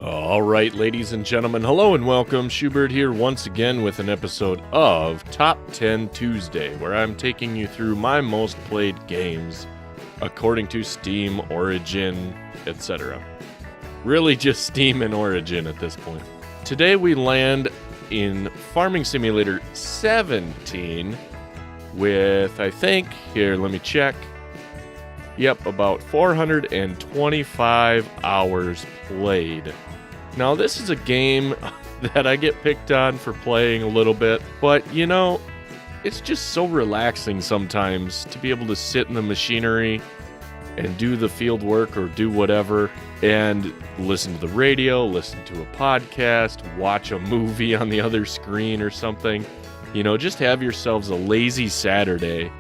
All right, ladies and gentlemen, hello and welcome. Schubert here once again with an episode of Top 10 Tuesday, where I'm taking you through my most played games according to Steam, Origin, etc. Really just Steam and Origin at this point. Today we land in Farming Simulator 17 with, I think, here, let me check. Yep, about 425 hours played. Now, this is a game that I get picked on for playing a little bit, but, you know, it's just so relaxing sometimes to be able to sit in the machinery and do the field work or do whatever and listen to the radio, listen to a podcast, watch a movie on the other screen or something. You know, just have yourselves a lazy Saturday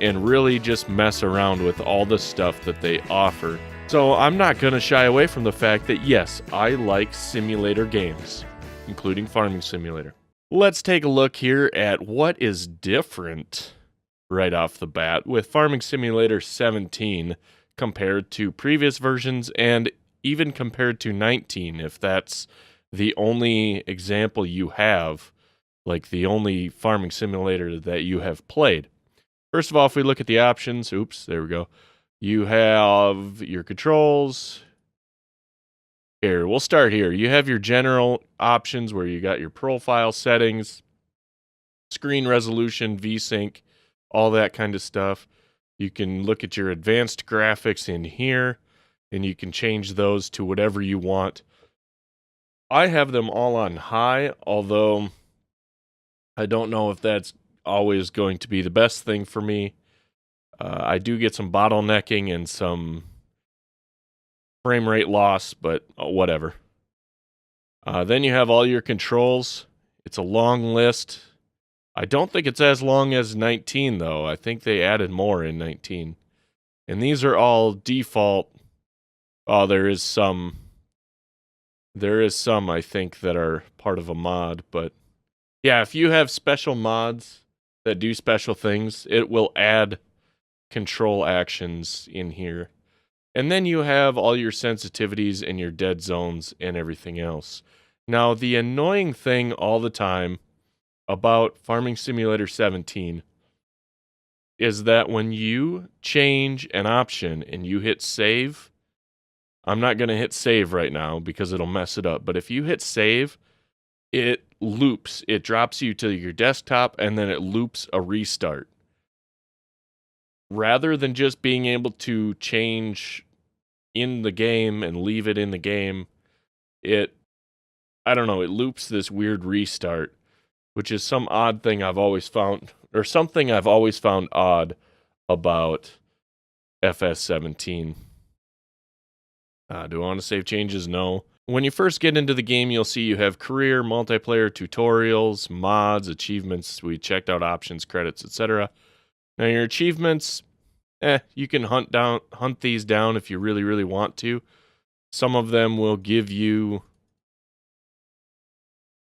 and really just mess around with all the stuff that they offer. So I'm not going to shy away from the fact that, yes, I like simulator games, including Farming Simulator. Let's take a look here at what is different right off the bat with Farming Simulator 17 compared to previous versions and even compared to 19, if that's the only example you have, like the only Farming Simulator that you have played. First of all, if we look at the options, there we go. You have your controls. Here, we'll start here. You have your general options where you got your profile settings, screen resolution, VSync, all that kind of stuff. You can look at your advanced graphics in here, and you can change those to whatever you want. I have them all on high, although I don't know if that's always going to be the best thing for me. I do get some bottlenecking and some frame rate loss, but whatever. Then you have all your controls. It's a long list. I don't think it's as long as 19, though. I think they added more in 19. And these are all default. Oh, there is some, I think, that are part of a mod. But yeah, if you have special mods that do special things, it will add control actions in here. And then you have all your sensitivities and your dead zones and everything else. Now, the annoying thing all the time about Farming Simulator 17 is that when you change an option and you hit save, I'm not going to hit save right now because it'll mess it up, but if you hit save, it loops. It drops you to your desktop and then it loops a restart. Rather than just being able to change in the game and leave it in the game, it loops this weird restart, which is some odd thing I've always found, or something I've always found odd about FS17. Do I want to save changes? No. When you first get into the game, you'll see you have career, multiplayer, tutorials, mods, achievements. We checked out options, credits, etc. Now your achievements, you can hunt these down if you really, really want to. Some of them will give you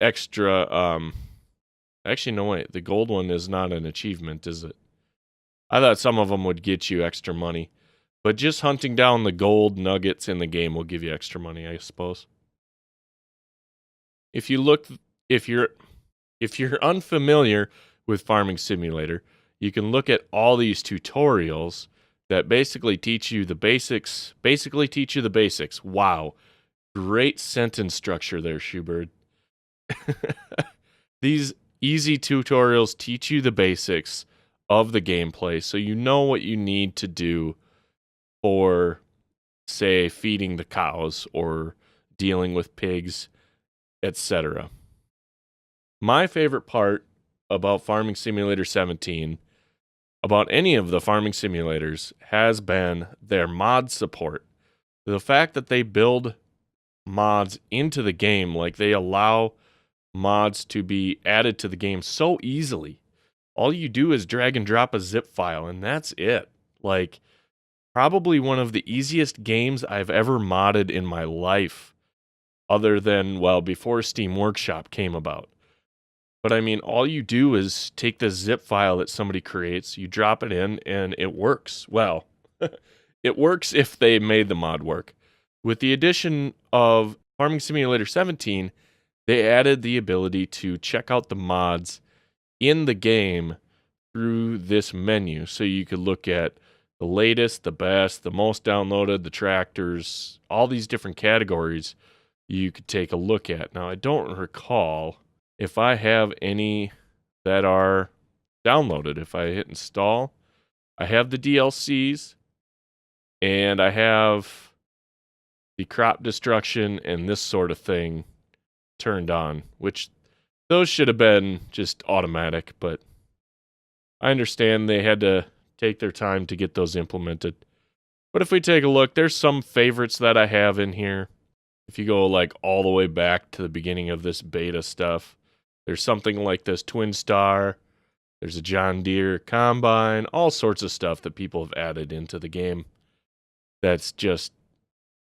extra, actually, no, wait, the gold one is not an achievement, is it? I thought some of them would get you extra money, but just hunting down the gold nuggets in the game will give you extra money, I suppose. If you're unfamiliar with Farming Simulator, you can look at all these tutorials that basically teach you the basics. Wow. Great sentence structure there, Schubert. These easy tutorials teach you the basics of the gameplay, so you know what you need to do for, say, feeding the cows or dealing with pigs, etc. My favorite part about Farming Simulator 17, about any of the farming simulators, has been their mod support. The fact that they build mods into the game, like they allow mods to be added to the game so easily. All you do is drag and drop a zip file, and that's it. Like, probably one of the easiest games I've ever modded in my life, other than, well, before Steam Workshop came about. But I mean, all you do is take the zip file that somebody creates, you drop it in, and it works. Well, it works if they made the mod work. With the addition of Farming Simulator 17, they added the ability to check out the mods in the game through this menu. So you could look at the latest, the best, the most downloaded, the tractors, all these different categories you could take a look at. Now, I don't recall if I have any that are downloaded. If I hit install, I have the DLCs, and I have the crop destruction and this sort of thing turned on, which those should have been just automatic, but I understand they had to take their time to get those implemented. But if we take a look, there's some favorites that I have in here. If you go like all the way back to the beginning of this beta stuff, there's something like this Twin Star, there's a John Deere Combine, all sorts of stuff that people have added into the game. That's just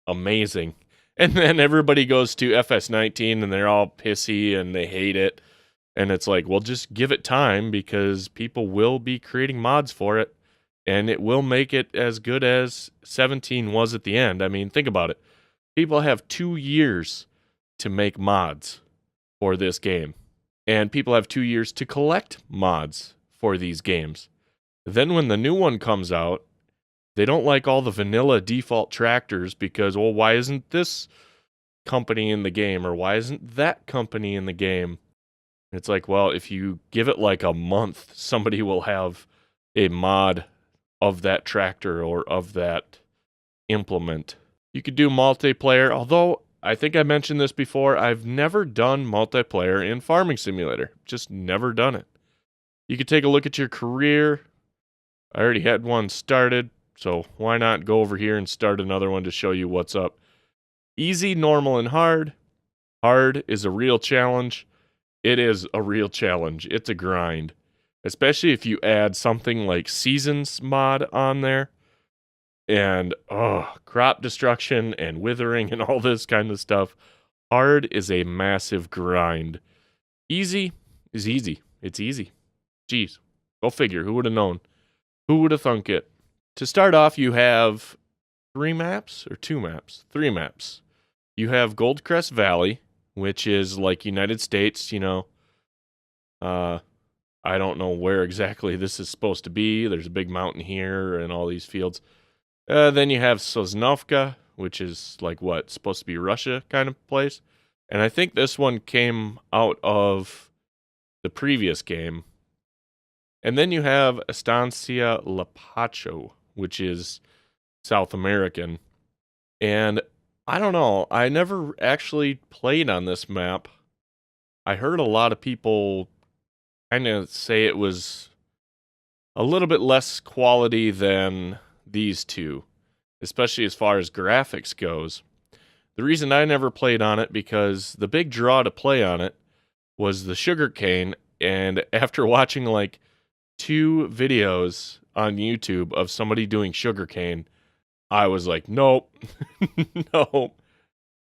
amazing. And then everybody goes to FS19 and they're all pissy and they hate it. And it's like, well, just give it time because people will be creating mods for it and it will make it as good as 17 was at the end. I mean, think about it. People have 2 years to make mods for this game. And people have 2 years to collect mods for these games. Then when the new one comes out, they don't like all the vanilla default tractors because, well, why isn't this company in the game? Or why isn't that company in the game? It's like, well, if you give it like a month, somebody will have a mod of that tractor or of that implement. You could do multiplayer, although I think I mentioned this before. I've never done multiplayer in Farming Simulator. Just never done it. You could take a look at your career. I already had one started, so why not go over here and start another one to show you what's up. Easy, normal, and hard. Hard is a real challenge. It is a real challenge. It's a grind. Especially if you add something like Seasons mod on there. And, crop destruction and withering and all this kind of stuff. Hard is a massive grind. Easy is easy. It's easy. Jeez. Go figure. Who would have known? Who would have thunk it? To start off, you have 3 maps or 2 maps? 3 maps. You have Goldcrest Valley, which is like United States, you know. I don't know where exactly this is supposed to be. There's a big mountain here and all these fields. Then you have Sosnovka, which is like what? Supposed to be Russia kind of place. And I think this one came out of the previous game. And then you have Estancia Lapacho, which is South American. And I don't know. I never actually played on this map. I heard a lot of people kind of say it was a little bit less quality than these two, especially as far as graphics goes. The reason I never played on it because the big draw to play on it was the sugarcane, and after watching like 2 videos on YouTube of somebody doing sugarcane, I was like, nope, nope,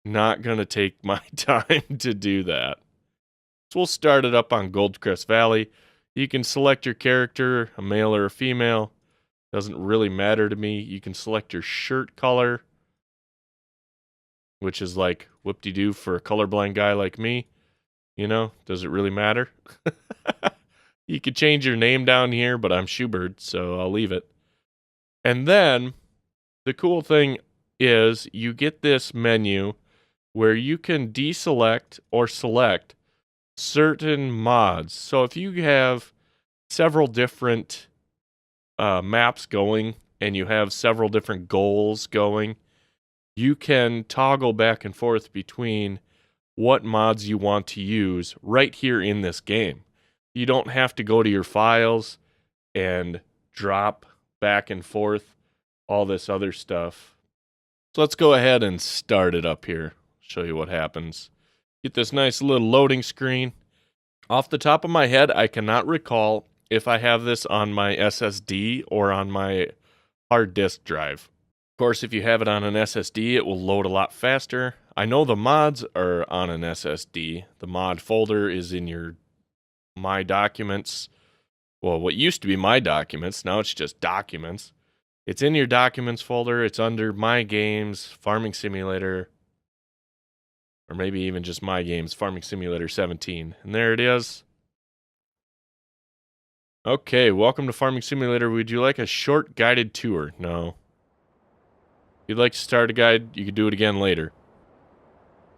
not gonna take my time to do that. So we'll start it up on Goldcrest Valley. You can select your character, a male or a female. Doesn't really matter to me. You can select your shirt color, which is like whoop-de-doo for a colorblind guy like me. You know, does it really matter? You could change your name down here, but I'm Schubert, so I'll leave it. And then the cool thing is you get this menu where you can deselect or select certain mods. So if you have several different maps going and you have several different goals going, you can toggle back and forth between what mods you want to use right here in this game. You don't have to go to your files and drop back and forth all this other stuff. So let's go ahead and start it up here. Show you what happens. Get this nice little loading screen. Off the top of my head, I cannot recall if I have this on my SSD or on my hard disk drive. Of course, if you have it on an SSD, it will load a lot faster. I know the mods are on an SSD. The mod folder is in your My Documents. Well, what used to be My Documents, now it's just Documents. It's in your Documents folder. It's under My Games, Farming Simulator. or maybe even just my games, Farming Simulator 17. And there it is. Okay, welcome to Farming Simulator. Would you like a short guided tour? No. If you'd like to start a guide, you could do it again later.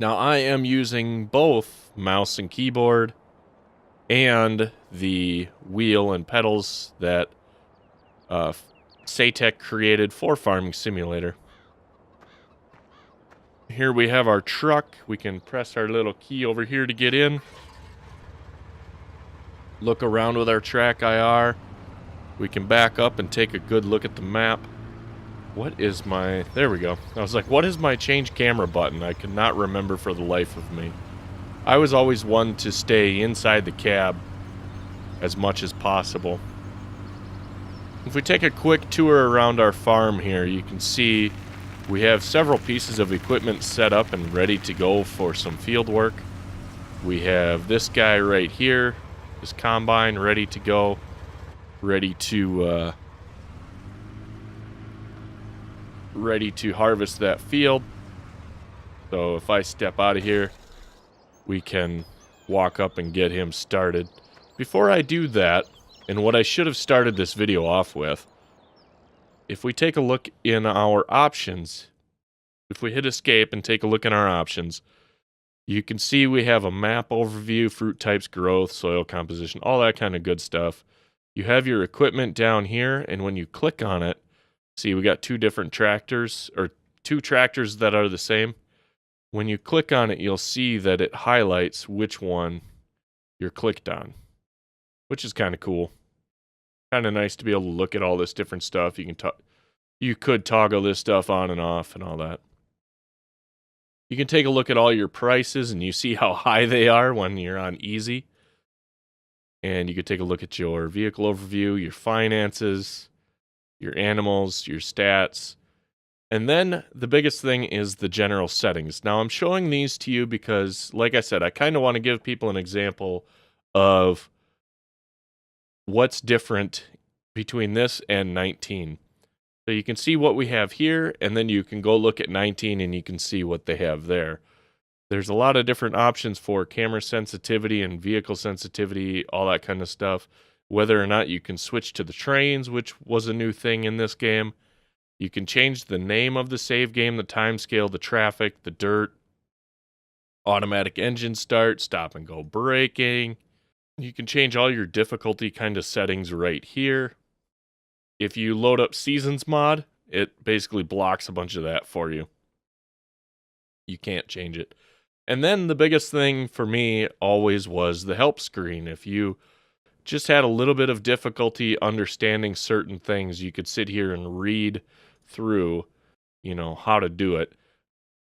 Now, I am using both mouse and keyboard and the wheel and pedals that SATA created for Farming Simulator. Here we have our truck. We can press our little key over here to get in. Look around with our track IR. We can back up and take a good look at the map. What is my... There we go. I was like, what is my change camera button? I could not remember for the life of me. I was always one to stay inside the cab as much as possible. If we take a quick tour around our farm here, you can see we have several pieces of equipment set up and ready to go for some field work. We have this guy right here, this combine ready to go, ready to harvest that field. So if I step out of here, we can walk up and get him started. Before I do that, and what I should have started this video off with, if we take a look in our options, if we hit escape and take a look in our options, you can see we have a map overview, fruit types, growth, soil composition, all that kind of good stuff. You have your equipment down here, and when you click on it, see we got two different tractors, or two tractors that are the same. When you click on it, you'll see that it highlights which one you're clicked on, which is kind of cool. Kind of nice to be able to look at all this different stuff. You could toggle this stuff on and off and all that. You can take a look at all your prices, and you see how high they are when you're on easy. And you could take a look at your vehicle overview, your finances, your animals, your stats. And then the biggest thing is the general settings. Now, I'm showing these to you because, like I said, I kind of want to give people an example of what's different between this and 19. So you can see what we have here, and then you can go look at 19 and you can see what they have there. There's a lot of different options for camera sensitivity and vehicle sensitivity, all that kind of stuff. Whether or not you can switch to the trains, which was a new thing in this game. You can change the name of the save game, the timescale, the traffic, the dirt, automatic engine start, stop and go braking. You can change all your difficulty kind of settings right here. If you load up Seasons mod, it basically blocks a bunch of that for you. You can't change it. And then the biggest thing for me always was the help screen. If you just had a little bit of difficulty understanding certain things, you could sit here and read through, how to do it.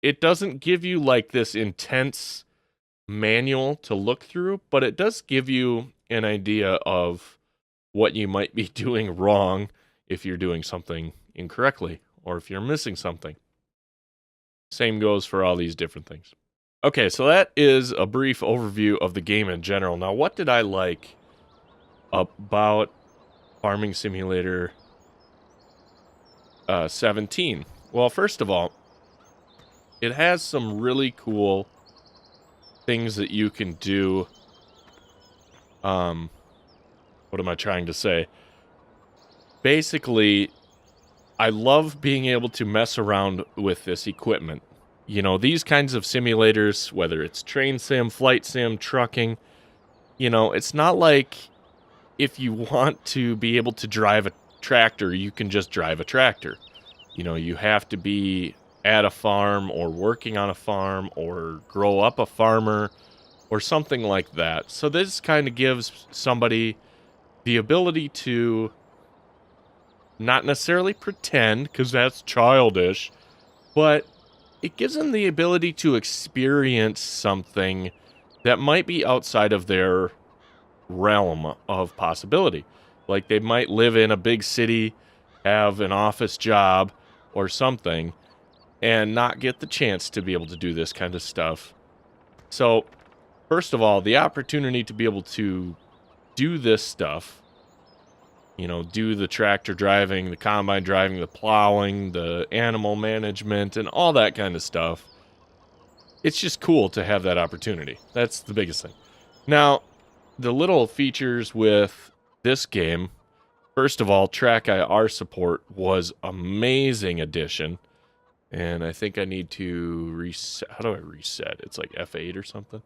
It doesn't give you like this intense manual to look through, but it does give you an idea of what you might be doing wrong if you're doing something incorrectly or if you're missing something. Same goes for all these different things. Okay, so that is a brief overview of the game in general. Now, what did I like about Farming Simulator 17? Well, first of all, it has some really cool things that you can do. What am I trying to say? Basically, I love being able to mess around with this equipment. These kinds of simulators, whether it's train sim, flight sim, trucking, it's not like if you want to be able to drive a tractor, you can just drive a tractor. You have to be at a farm or working on a farm or grow up a farmer or something like that. So this kind of gives somebody the ability to not necessarily pretend, because that's childish, but it gives them the ability to experience something that might be outside of their realm of possibility. Like they might live in a big city, have an office job or something, and not get the chance to be able to do this kind of stuff. So, first of all, the opportunity to be able to do this stuff, do the tractor driving, the combine driving, the plowing, the animal management, and all that kind of stuff, it's just cool to have that opportunity. That's the biggest thing. Now, the little features with this game, first of all, track IR support was amazing addition. And I think I need to reset. How do I reset? It's like F8 or something.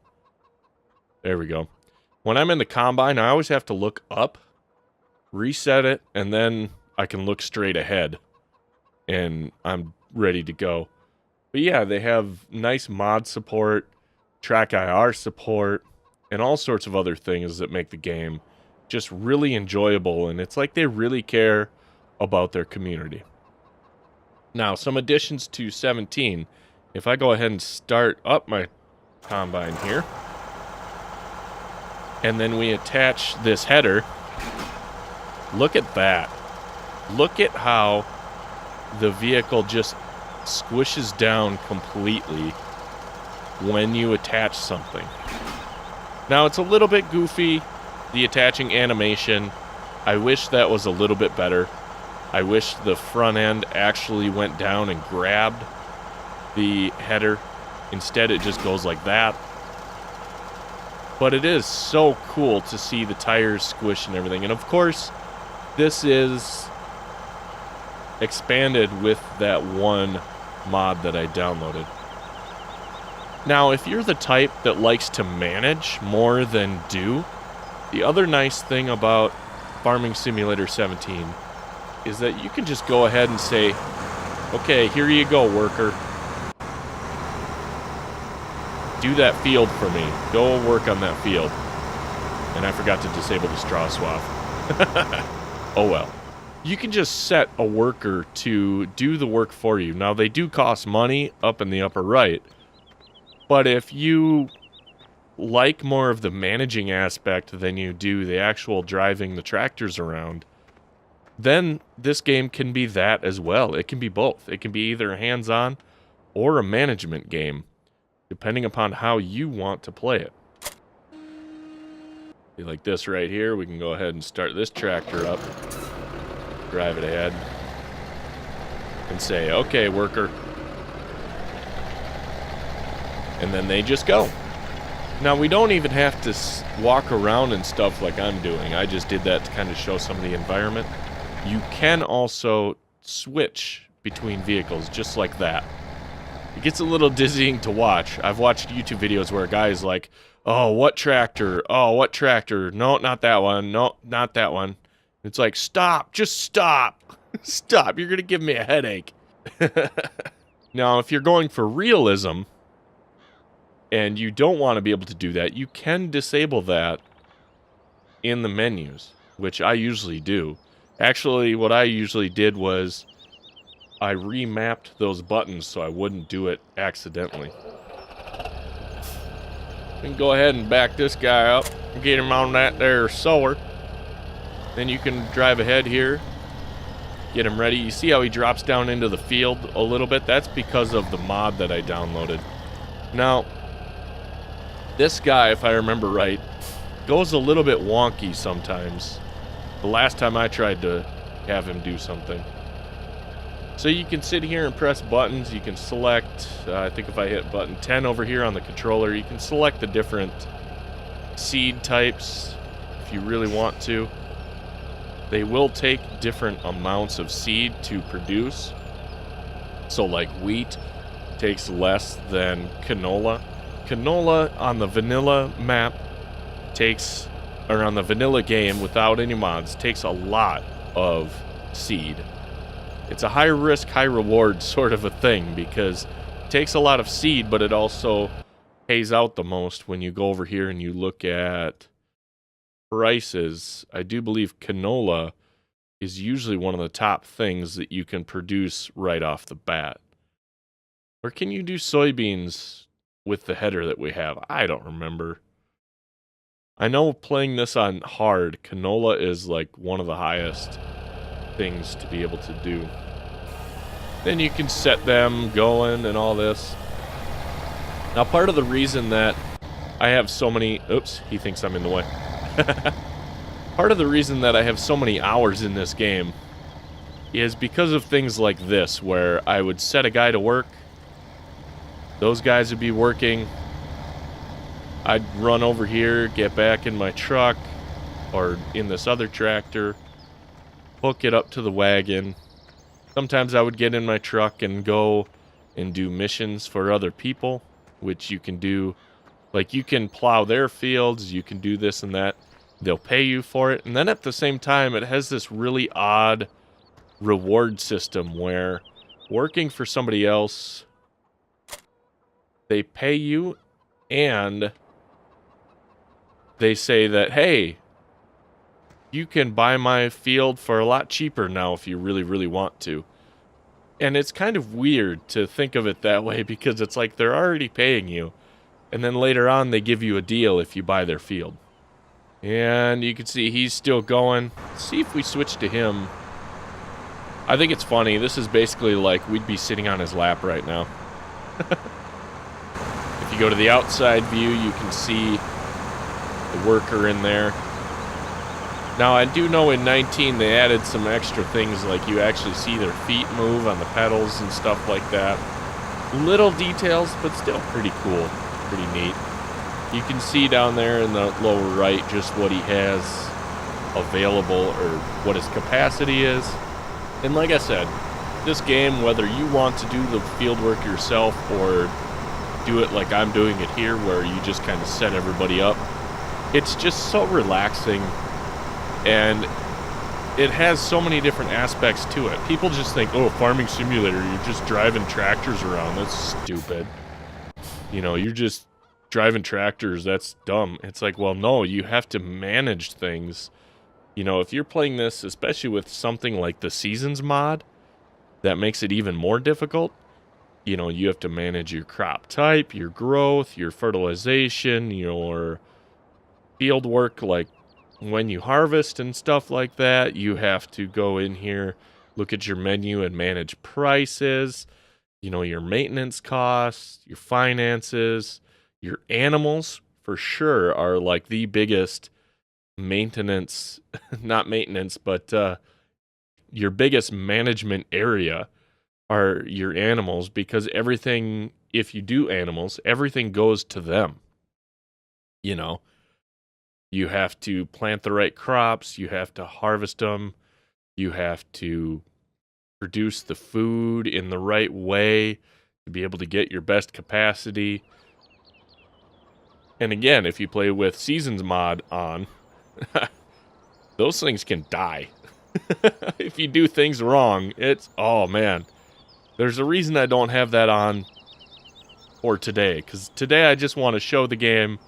There we go. When I'm in the combine, I always have to look up, reset it, and then I can look straight ahead. And I'm ready to go. But yeah, they have nice mod support, track IR support, and all sorts of other things that make the game just really enjoyable. And it's like they really care about their community. Now, some additions to 17. If I go ahead and start up my combine here, and then we attach this header, look at that. Look at how the vehicle just squishes down completely when you attach something. Now, it's a little bit goofy, the attaching animation. I wish that was a little bit better. I wish the front end actually went down and grabbed the header. Instead, it just goes like that. But it is so cool to see the tires squish and everything. And of course, this is expanded with that one mod that I downloaded. Now, if you're the type that likes to manage more than do, the other nice thing about Farming Simulator 17 is that you can just go ahead and say, okay, here you go, worker. Do that field for me. Go work on that field. And I forgot to disable the straw swap. Oh well. You can just set a worker to do the work for you. Now, they do cost money up in the upper right. But if you like more of the managing aspect than you do the actual driving the tractors around, then this game can be that as well. It can be both. It can be either hands-on or a management game, depending upon how you want to play it. Like this right here, we can go ahead and start this tractor up, drive it ahead, and say, okay, worker. And then they just go. Now, we don't even have to walk around and stuff like I'm doing. I just did that to kind of show some of the environment. You can also switch between vehicles just like that. It gets a little dizzying to watch. I've watched YouTube videos where a guy is like, oh, what tractor? Oh, what tractor? No, not that one. No, not that one. It's like, stop. Just stop. Stop. You're going to give me a headache. Now, if you're going for realism and you don't want to be able to do that, you can disable that in the menus, which I usually do. Actually, what I usually did was I remapped those buttons so I wouldn't do it accidentally. You can go ahead and back this guy up and get him on that there sower. Then you can drive ahead here, get him ready. You see how he drops down into the field a little bit? That's because of the mod that I downloaded. Now, this guy, if I remember right, goes a little bit wonky sometimes. The last time I tried to have him do something. So you can sit here and press buttons. You can select, I think if I hit button 10 over here on the controller, you can select the different seed types if you really want to. They will take different amounts of seed to produce. So like wheat takes less than canola. Canola on the vanilla map takes, or on the vanilla game without any mods, takes a lot of seed. It's a high risk, high reward sort of a thing because it takes a lot of seed, but it also pays out the most when you go over here and you look at prices. I do believe canola is usually one of the top things that you can produce right off the bat. Or can you do soybeans with the header that we have? I don't remember. I know playing this on hard, canola is like one of the highest things to be able to do. Then you can set them going and all this. Now, part of the reason that I have so many... Oops, he thinks I'm in the way. Part of the reason that I have so many hours in this game is because of things like this, where I would set a guy to work, Those guys would be working. I'd run over here, get back in my truck, or in this other tractor, hook it up to the wagon. Sometimes I would get in my truck and go and do missions for other people, which you can do. Like, you can plow their fields, you can do this and that. They'll pay you for it. And then at the same time, it has this really odd reward system where working for somebody else, they pay you and they say that, hey, you can buy my field for a lot cheaper now if you really, really want to. And it's kind of weird to think of it that way because it's like they're already paying you. And then later on, they give you a deal if you buy their field. And you can see he's still going. Let's see if we switch to him. I think it's funny. This is basically like we'd be sitting on his lap right now. If you go to the outside view, you can see the worker in there. Now, I do know in 19 they added some extra things, like you actually see their feet move on the pedals and stuff like that. Little details, but still pretty cool. Pretty neat. You can see down there in the lower right just what he has available or what his capacity is. And like I said, this game, whether you want to do the field work yourself or do it like I'm doing it here where you just kind of set everybody up, it's just so relaxing and it has so many different aspects to it. People just think, oh, farming simulator, you're just driving tractors around. That's stupid. You know, you're just driving tractors. That's dumb. It's like, well, no, you have to manage things. You know, if you're playing this, especially with something like the Seasons mod, that makes it even more difficult. You know, you have to manage your crop type, your growth, your fertilization, your field work, like when you harvest and stuff like that. You have to go in here, look at your menu and manage prices, you know, your maintenance costs, your finances, your animals for sure are like the biggest maintenance, not maintenance, but your biggest management area are your animals, because everything, if you do animals, everything goes to them. You know, you have to plant the right crops, you have to harvest them, you have to produce the food in the right way to be able to get your best capacity. And again, if you play with Seasons mod on, those things can die. If you do things wrong, it's, oh man. There's a reason I don't have that on for today, because today I just want to show the game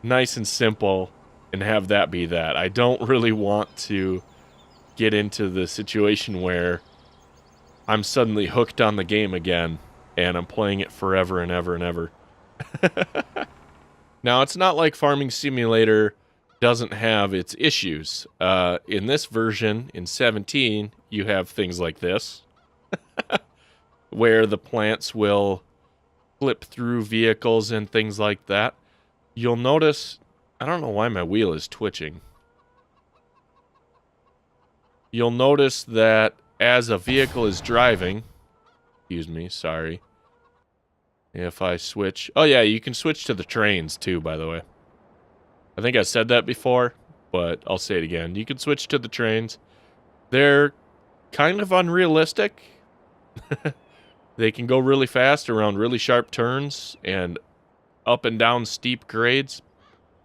nice and simple and have that be that. I don't really want to get into the situation where I'm suddenly hooked on the game again and I'm playing it forever and ever and ever. Now, it's not like Farming Simulator doesn't have its issues. In this version, in 17, you have things like this, where the plants will flip through vehicles and things like that. You'll notice, I don't know why my wheel is twitching. You'll notice that as a vehicle is driving, excuse me, sorry. If I switch, oh yeah, you can switch to the trains too, by the way. I think I said that before, but I'll say it again. You can switch to the trains. They're kind of unrealistic. They can go really fast around really sharp turns and up and down steep grades,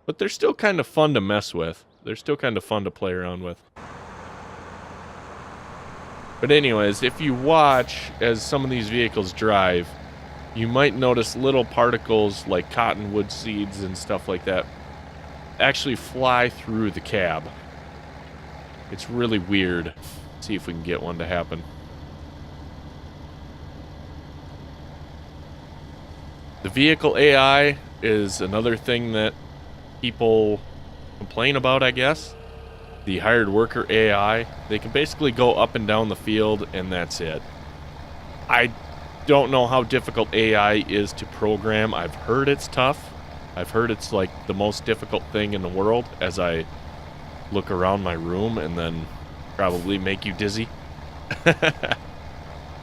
but they're still kind of fun to mess with. They're still kind of fun to play around with. But anyways, if you watch as some of these vehicles drive, you might notice little particles like cottonwood seeds and stuff like that actually fly through the cab. It's really weird. Let's see if we can get one to happen. The vehicle AI is another thing that people complain about, I guess. The hired worker AI, they can basically go up and down the field and that's it. I don't know how difficult AI is to program. I've heard it's tough. I've heard it's like the most difficult thing in the world as I look around my room and then probably make you dizzy.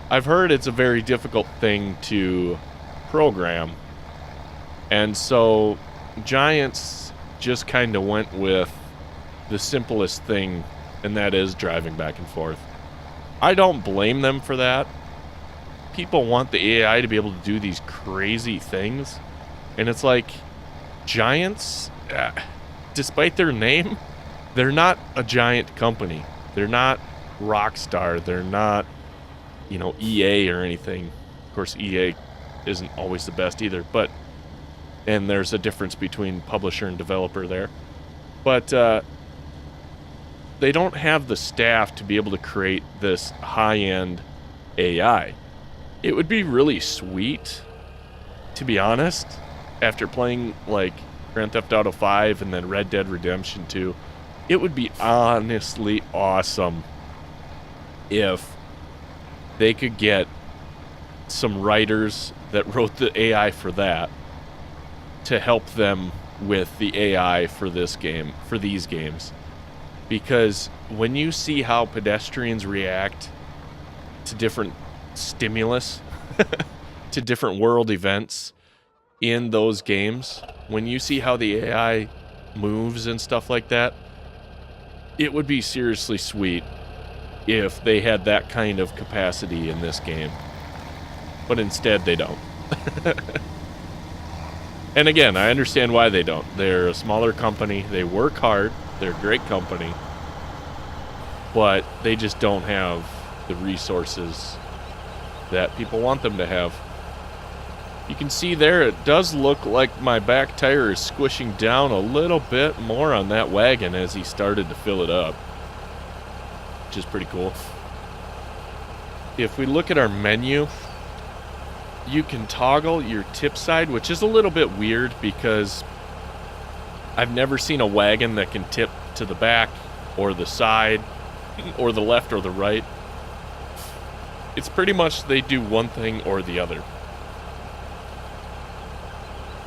I've heard it's a very difficult thing to program. And so Giants just kind of went with the simplest thing, and that is driving back and forth. I don't blame them for that. People want the AI to be able to do these crazy things. And it's like, Giants, despite their name, they're not a giant company. They're not Rockstar. They're not, you know, EA or anything. Of course, EA isn't always the best either, but, and there's a difference between publisher and developer there. But they don't have the staff to be able to create this high-end AI. It would be really sweet, to be honest, after playing, like, Grand Theft Auto 5 and then Red Dead Redemption 2. It would be honestly awesome if they could get some writers that wrote the AI for that to help them with the AI for this game, for these games. Because when you see how pedestrians react to different stimulus, to different world events in those games, when you see how the AI moves and stuff like that, it would be seriously sweet if they had that kind of capacity in this game. But instead, they don't. And again, I understand why they don't. They're a smaller company. They work hard. They're a great company. But they just don't have the resources that people want them to have. You can see there, it does look like my back tire is squishing down a little bit more on that wagon as he started to fill it up, which is pretty cool. If we look at our menu, you can toggle your tip side, which is a little bit weird because I've never seen a wagon that can tip to the back or the side or the left or the right. It's pretty much they do one thing or the other.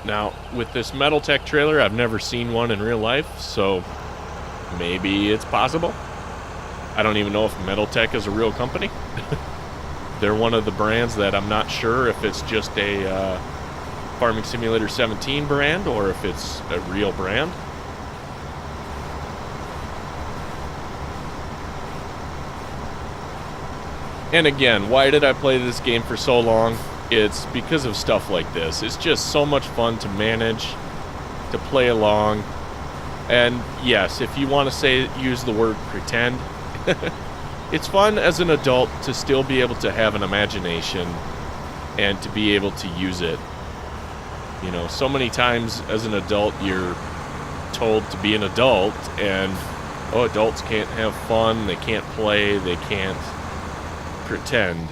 Now, with this Metaltech trailer, I've never seen one in real life, so maybe it's possible. I don't even know if Metaltech is a real company. They're one of the brands that I'm not sure if it's just a Farming Simulator 17 brand or if it's a real brand. And again, why did I play this game for so long? It's because of stuff like this. It's just so much fun to manage, to play along. And yes, if you want to use the word pretend, it's fun as an adult to still be able to have an imagination and to be able to use it. You know, so many times as an adult, you're told to be an adult, and, oh, adults can't have fun, they can't play, they can't pretend.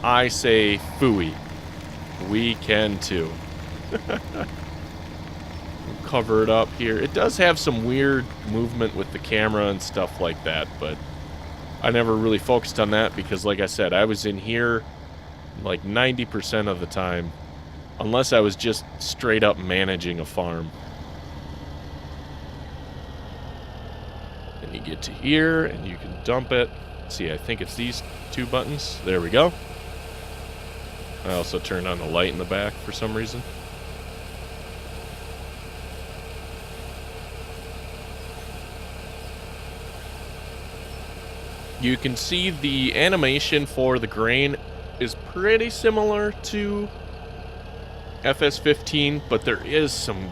I say, phooey. We can too. Cover it up here. It does have some weird movement with the camera and stuff like that, but I never really focused on that because, like I said, I was in here like 90% of the time, unless I was just straight up managing a farm. And you get to here, and you can dump it. See, I think it's these two buttons. There we go. I also turned on the light in the back for some reason. You can see the animation for the grain is pretty similar to FS15, but there is some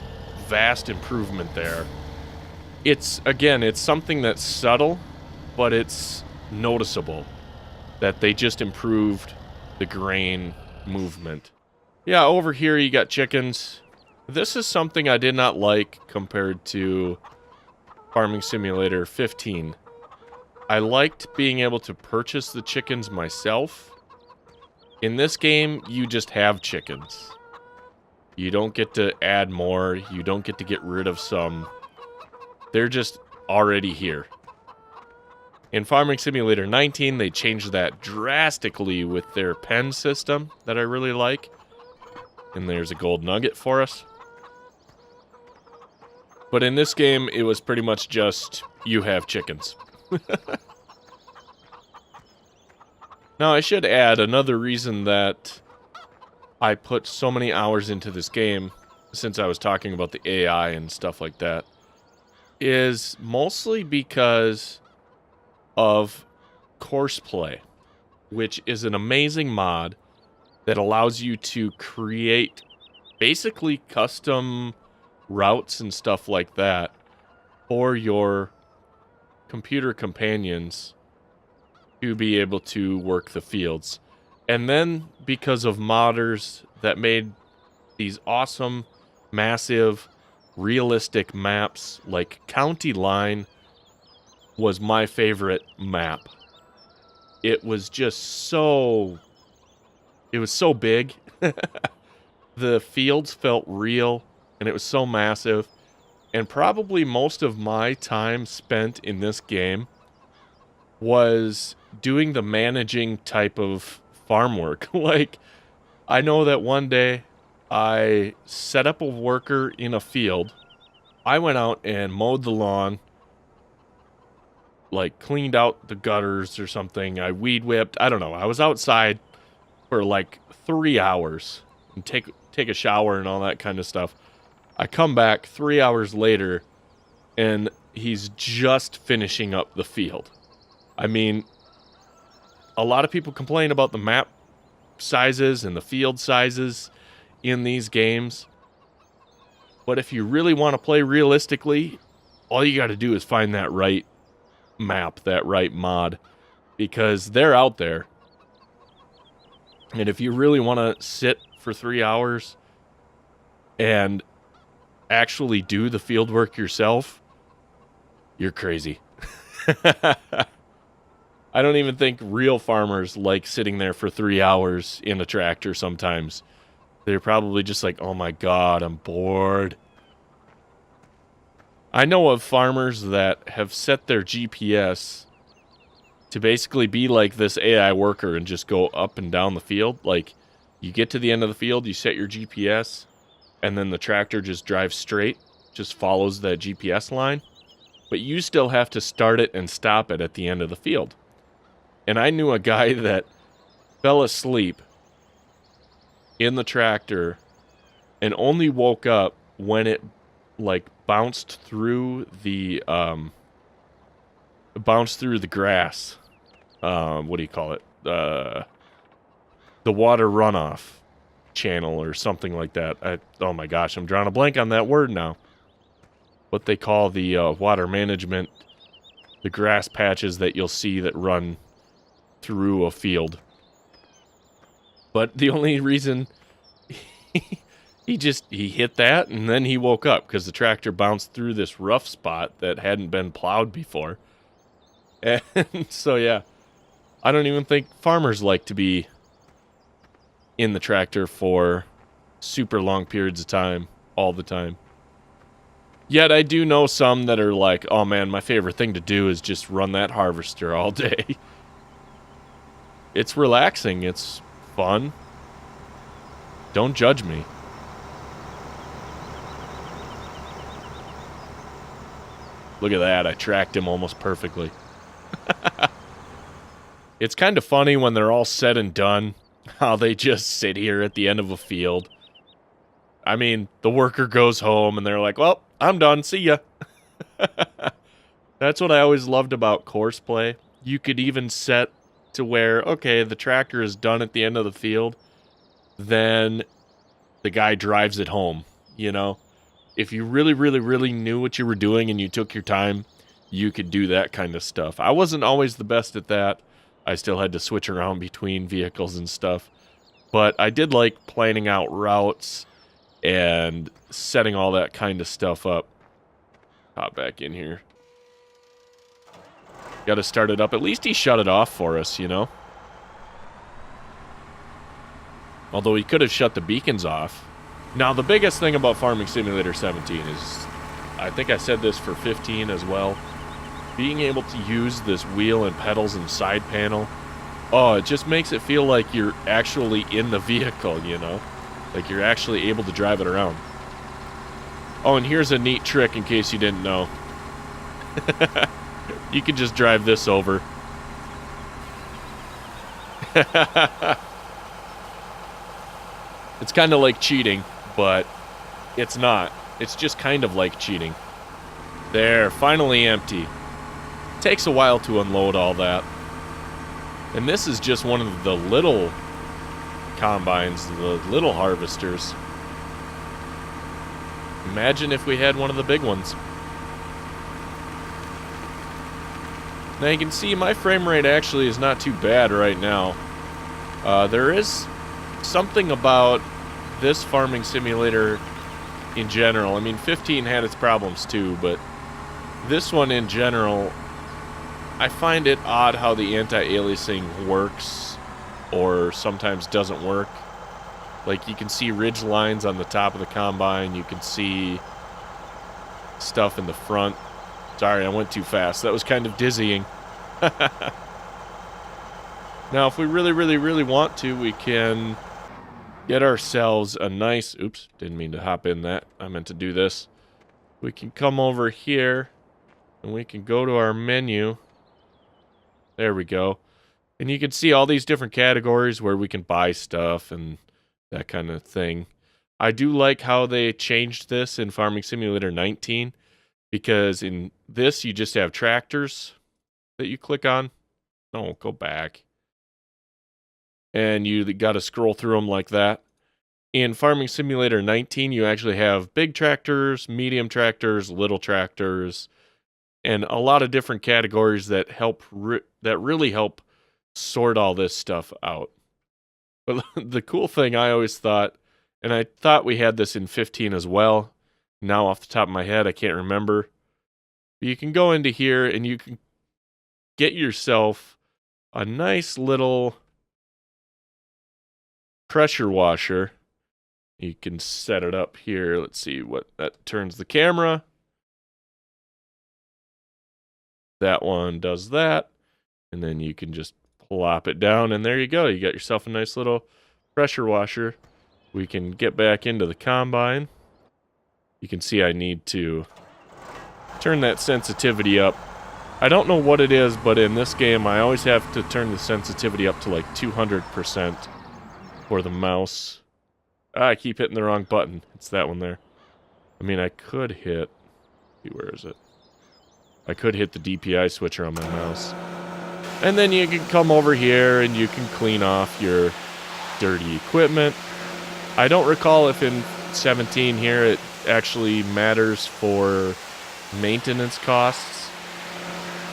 vast improvement there. It's, again, it's something that's subtle, but it's noticeable that they just improved the grain movement. Yeah, over here you got chickens. This is something I did not like compared to Farming Simulator 15. I liked being able to purchase the chickens myself. In this game, you just have chickens. You don't get to add more. You don't get to get rid of some. They're just already here. In Farming Simulator 19, they changed that drastically with their pen system that I really like. And there's a gold nugget for us. But in this game, it was pretty much just, you have chickens. Now, I should add another reason that I put so many hours into this game, since I was talking about the AI and stuff like that, is mostly because of Courseplay, which is an amazing mod that allows you to create basically custom routes and stuff like that for your computer companions to be able to work the fields. And then because of modders that made these awesome, massive, realistic maps, like County Line was my favorite map. It was just so... It was so big. The fields felt real, and it was so massive. And probably most of my time spent in this game was doing the managing type of farm work. Like, I know that one day I set up a worker in a field. I went out and mowed the lawn, like cleaned out the gutters or something. I weed whipped. I don't know. I was outside for like 3 hours and take a shower and all that kind of stuff. I come back 3 hours later and he's just finishing up the field. I mean, a lot of people complain about the map sizes and the field sizes in these games. But if you really want to play realistically, all you got to do is find that right map, that right mod, because they're out there. And if you really want to sit for 3 hours and actually do the field work yourself, you're crazy. I don't even think real farmers like sitting there for 3 hours in a tractor sometimes. They're probably just like, oh my god, I'm bored. I know of farmers that have set their GPS to basically be like this AI worker and just go up and down the field. Like, you get to the end of the field, you set your GPS, and then the tractor just drives straight, just follows that GPS line. But you still have to start it and stop it at the end of the field. And I knew a guy that fell asleep in the tractor and only woke up when it, like, bounced through the grass. What do you call it? The water runoff channel or something like that. Oh my gosh, I'm drawing a blank on that word now. What they call the water management, the grass patches that you'll see that run through a field. But the only reason he hit that and then he woke up because the tractor bounced through this rough spot that hadn't been plowed before. And so yeah, I don't even think farmers like to be in the tractor for super long periods of time, all the time. Yet I do know some that are like, oh man, my favorite thing to do is just run that harvester all day. It's relaxing, it's fun. Don't judge me. Look at that, I tracked him almost perfectly. It's kind of funny when they're all said and done, how they just sit here at the end of a field. I mean, the worker goes home and they're like, well, I'm done, see ya. That's what I always loved about Courseplay. You could even set to where, okay, the tractor is done at the end of the field, then the guy drives it home, you know? If you really, really, really knew what you were doing and you took your time, you could do that kind of stuff. I wasn't always the best at that. I still had to switch around between vehicles and stuff. But I did like planning out routes and setting all that kind of stuff up. Hop back in here. Got to start it up. At least he shut it off for us, you know? Although he could have shut the beacons off. Now, the biggest thing about Farming Simulator 17 is, I think I said this for 15 as well, being able to use this wheel and pedals and side panel. Oh, it just makes it feel like you're actually in the vehicle, you know? Like you're actually able to drive it around. Oh, and here's a neat trick in case you didn't know. You can just drive this over. It's kind of like cheating, but it's not. It's just kind of like cheating. There, finally empty. Takes a while to unload all that. And this is just one of the little combines, the little harvesters. Imagine if we had one of the big ones. Now you can see my frame rate actually is not too bad right now. There is something about this farming simulator in general. I mean, 15 had its problems too, but this one in general, I find it odd how the anti-aliasing works or sometimes doesn't work. Like, you can see ridge lines on the top of the combine, you can see stuff in the front. Sorry, I went too fast. That was kind of dizzying. Now, if we really want to, we can get ourselves a nice... Oops, didn't mean to hop in that. I meant to do this. We can come over here, and we can go to our menu. There we go. And you can see all these different categories where we can buy stuff and that kind of thing. I do like how they changed this in Farming Simulator 19, because in this you just have tractors that you click on. No, go back. And you got to scroll through them like that. In Farming Simulator 19, you actually have big tractors, medium tractors, little tractors, and a lot of different categories that help that really help sort all this stuff out. But the cool thing I always thought, and I thought we had this in 15 as well. Now off the top of my head, I can't remember. But you can go into here and you can get yourself a nice little pressure washer. You can set it up here. Let's see what that turns the camera. That one does that. And then you can just plop it down, and there you go. You got yourself a nice little pressure washer. We can get back into the combine. You can see I need to turn that sensitivity up. I don't know what it is, but in this game I always have to turn the sensitivity up to like 200% for the mouse. I keep hitting the wrong button. It's that one there. I mean, I could hit... Where is it? I could hit the DPI switcher on my mouse. And then you can come over here and you can clean off your dirty equipment. I don't recall if in 17 here it actually matters for maintenance costs.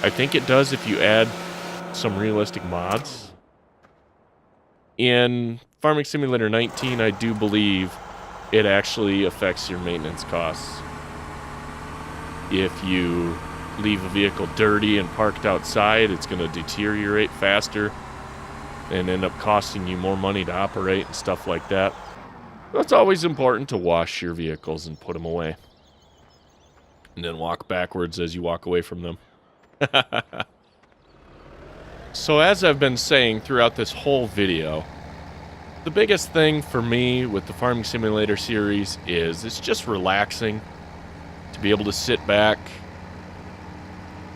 I think it does if you add some realistic mods. In Farming Simulator 19, I do believe it actually affects your maintenance costs. If you leave a vehicle dirty and parked outside, it's going to deteriorate faster and end up costing you more money to operate and stuff like that. So it's always important to wash your vehicles and put them away. And then walk backwards as you walk away from them. So as I've been saying throughout this whole video, the biggest thing for me with the Farming Simulator series is it's just relaxing to be able to sit back,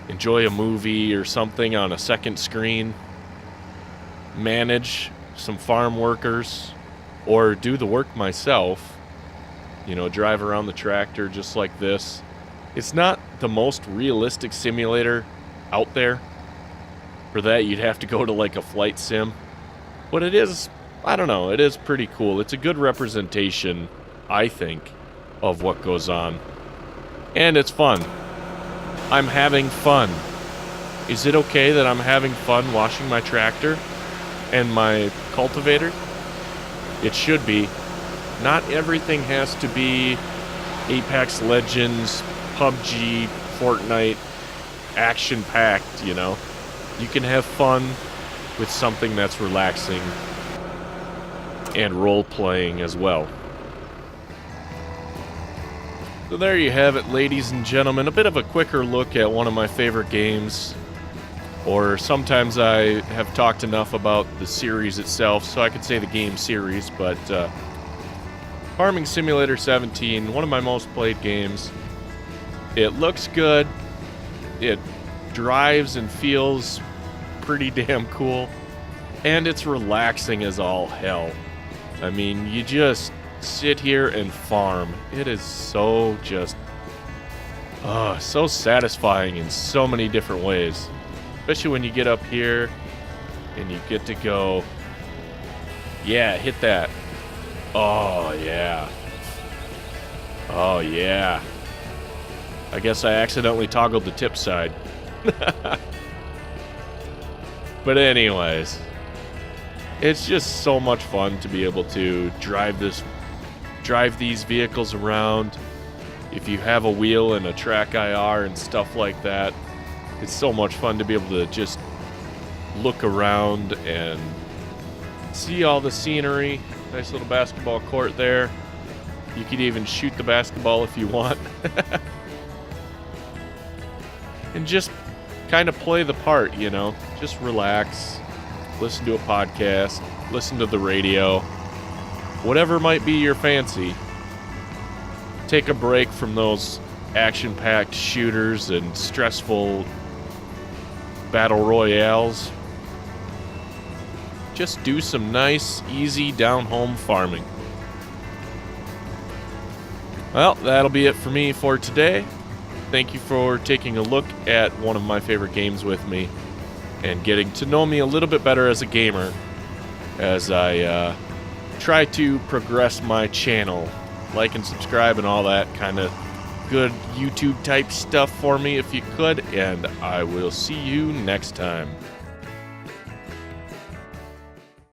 enjoy a movie or something on a second screen, manage some farm workers, or do the work myself. You know, drive around the tractor just like this. It's not the most realistic simulator out there. For that, you'd have to go to like a flight sim. But it is, I don't know, it is pretty cool. It's a good representation, I think, of what goes on. And it's fun. I'm having fun. Is it okay that I'm having fun washing my tractor and my cultivator? It should be. Not everything has to be Apex Legends, PUBG, Fortnite, action-packed, you know. You can have fun with something that's relaxing and role-playing as well. So there you have it, ladies and gentlemen. A bit of a quicker look at one of my favorite games. Or sometimes I have talked enough about the series itself, so I could say the game series, but Farming Simulator 17, one of my most played games. It looks good. It drives and feels pretty damn cool. And it's relaxing as all hell. I mean, you just sit here and farm. It is so just, so satisfying in so many different ways. Especially when you get up here and you get to go, yeah, hit that. Oh, yeah. Oh, yeah. I guess I accidentally toggled the tip side. But anyways, it's just so much fun to be able to drive these vehicles around. If you have a wheel and a track IR and stuff like that, it's so much fun to be able to just look around and see all the scenery. Nice little basketball court there. You could even shoot the basketball if you want. And just kind of play the part, you know. Just relax, listen to a podcast, listen to the radio, whatever might be your fancy. Take a break from those action-packed shooters and stressful battle royales. Just do some nice, easy, down-home farming. Well, that'll be it for me for today. Thank you for taking a look at one of my favorite games with me and getting to know me a little bit better as a gamer as I try to progress my channel. Like and subscribe and all that kind of good YouTube type stuff for me if you could, and I will see you next time.